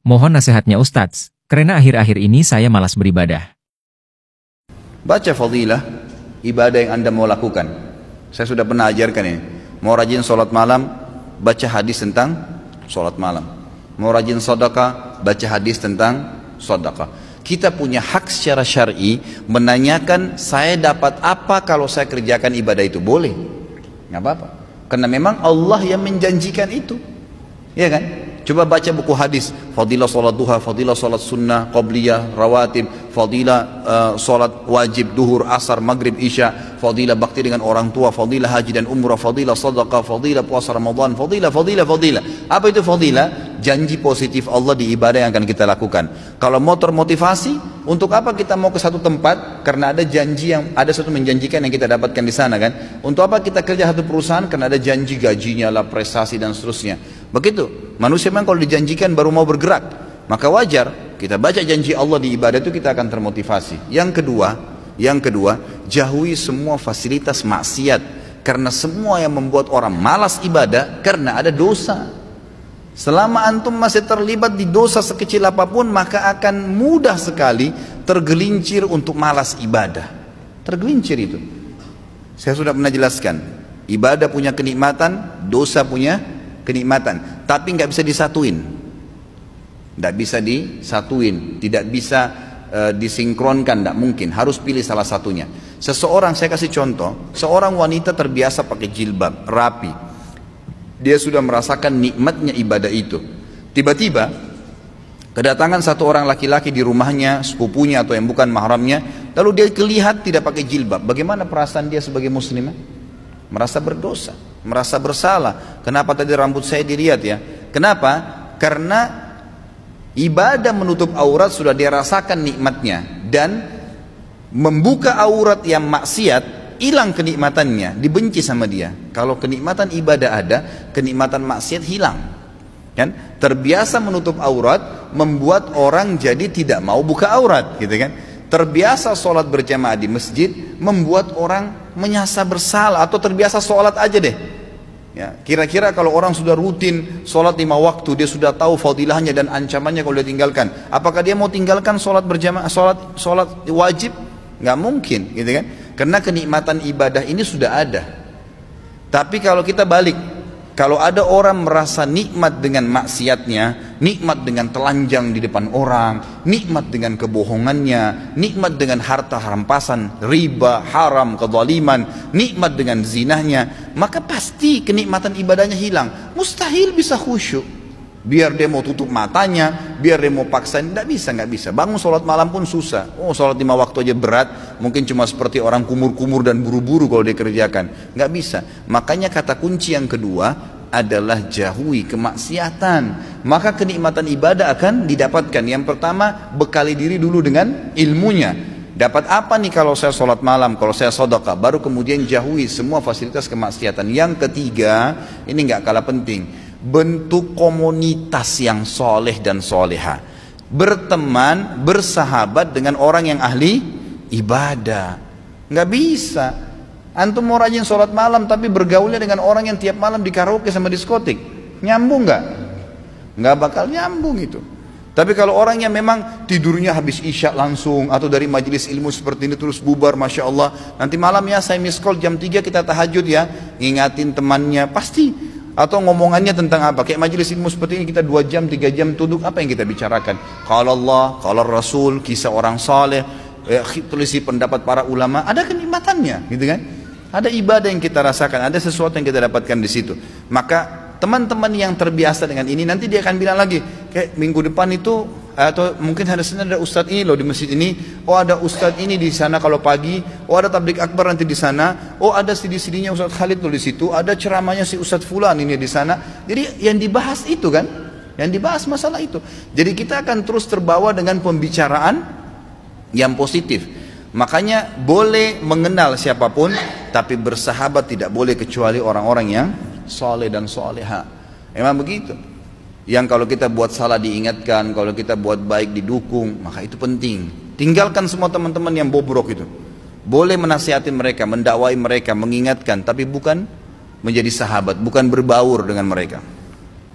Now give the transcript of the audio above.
Mohon nasihatnya Ustadz, karena akhir-akhir ini saya malas beribadah. Baca fadilah ibadah yang Anda mau lakukan. Saya sudah pernah ajarkan ini. Mau rajin sholat malam, baca hadis tentang sholat malam. Mau rajin sedekah, baca hadis tentang sedekah. Kita punya hak secara syar'i menanyakan saya dapat apa kalau saya kerjakan ibadah itu. Boleh, nggak apa-apa. Karena memang Allah yang menjanjikan itu, ya kan? Coba baca buku hadis, fadilah sholat duha, fadilah sholat sunnah, qabliyah, rawatib, fadilah sholat wajib, duhur, asar, maghrib, isya, fadilah bakti dengan orang tua, fadilah haji dan umrah, fadilah sadaqah, fadilah puasa Ramadan, fadilah. Apa itu fadilah? Janji positif Allah di ibadah yang akan kita lakukan. Kalau mau termotivasi, untuk apa kita mau ke satu tempat? Karena ada janji yang ada satu menjanjikan yang kita dapatkan di sana kan. Untuk apa kita kerja satu perusahaan? Karena ada janji gajinya lah, prestasi dan seterusnya. Begitu. Manusia memang kalau dijanjikan baru mau bergerak. Maka wajar kita baca janji Allah di ibadah itu kita akan termotivasi. Yang kedua, jauhi semua fasilitas maksiat. Karena semua yang membuat orang malas ibadah karena ada dosa. Selama antum masih terlibat di dosa sekecil apapun, maka akan mudah sekali tergelincir untuk malas ibadah. Tergelincir itu. Saya sudah pernah jelaskan. Ibadah punya kenikmatan, dosa punya kenikmatan. Tapi nggak bisa disatuin. Nggak bisa disatuin. Tidak bisa disinkronkan, nggak mungkin. Harus pilih salah satunya. Seseorang, saya kasih contoh. Seorang wanita terbiasa pakai jilbab, rapi. Dia sudah merasakan nikmatnya ibadah itu. Tiba-tiba kedatangan satu orang laki-laki di rumahnya, sepupunya atau yang bukan mahramnya, lalu dia terlihat tidak pakai jilbab. Bagaimana perasaan dia sebagai muslimah? Merasa berdosa, merasa bersalah. Kenapa tadi rambut saya dilihat ya? Kenapa? Karena ibadah menutup aurat sudah dia rasakan nikmatnya, dan membuka aurat yang maksiat hilang kenikmatannya, dibenci sama dia. Kalau kenikmatan ibadah ada, kenikmatan maksiat hilang. Kan? Terbiasa menutup aurat membuat orang jadi tidak mau buka aurat, gitu kan? Terbiasa sholat berjamaah di masjid membuat orang merasa bersalah, atau terbiasa sholat aja deh. Ya, kira-kira kalau orang sudah rutin sholat 5 waktu, dia sudah tahu fadilahnya dan ancamannya kalau dia tinggalkan. Apakah dia mau tinggalkan sholat berjamaah, sholat wajib? Nggak mungkin, gitu kan? Karena kenikmatan ibadah ini sudah ada. Tapi kalau kita balik, kalau ada orang merasa nikmat dengan maksiatnya, nikmat dengan telanjang di depan orang, nikmat dengan kebohongannya, nikmat dengan harta rampasan, riba, haram, kezaliman, nikmat dengan zinahnya, maka pasti kenikmatan ibadahnya hilang. Mustahil bisa khusyuk. Biar dia mau tutup matanya, biar dia mau paksain, nggak bisa. Bangun sholat malam pun susah. Oh, sholat 5 waktu aja berat, mungkin cuma seperti orang kumur-kumur dan buru-buru kalau dia kerjakan. Nggak bisa. Makanya kata kunci yang kedua adalah jauhi kemaksiatan. Maka kenikmatan ibadah akan didapatkan. Yang pertama, bekali diri dulu dengan ilmunya. Dapat apa nih kalau saya sholat malam, kalau saya sedekah, baru kemudian jauhi semua fasilitas kemaksiatan. Yang ketiga, ini nggak kalah penting. Bentuk komunitas yang soleh dan soleha, berteman, bersahabat dengan orang yang ahli ibadah. Nggak bisa antum mau rajin sholat malam tapi bergaulnya dengan orang yang tiap malam di karaoke sama diskotik, nyambung nggak? Nggak bakal nyambung itu. Tapi kalau orang yang memang tidurnya habis isya langsung, atau dari majelis ilmu seperti ini terus bubar, masya Allah, nanti malam ya saya miss call jam 3 kita tahajud ya, ngingatin temannya pasti. Atau ngomongannya tentang apa? Kayak majelis ilmu seperti ini kita 2 jam, 3 jam duduk, apa yang kita bicarakan? Qala Allah, qala Rasul, kisah orang saleh, tulisi pendapat para ulama, ada kenikmatannya, gitu kan? Ada ibadah yang kita rasakan, ada sesuatu yang kita dapatkan di situ. Maka teman-teman yang terbiasa dengan ini, nanti dia akan bilang lagi, kayak minggu depan itu, atau mungkin hari Senin ada ustadz ini loh di masjid ini, oh ada ustadz ini di sana kalau pagi, oh ada tablik akbar nanti di sana, oh ada CD-CD-nya Ustadz Khalid loh di situ, ada ceramahnya si Ustadz Fulan ini di sana. Jadi yang dibahas itu kan, yang dibahas masalah itu. Jadi kita akan terus terbawa dengan pembicaraan yang positif. Makanya boleh mengenal siapapun, tapi bersahabat tidak boleh kecuali orang-orang yang soleh dan soleha. Memang begitu. Yang kalau kita buat salah diingatkan, kalau kita buat baik didukung, maka itu penting. Tinggalkan semua teman-teman yang bobrok itu. Boleh menasihati mereka, mendakwai mereka, mengingatkan, tapi bukan menjadi sahabat, bukan berbaur dengan mereka.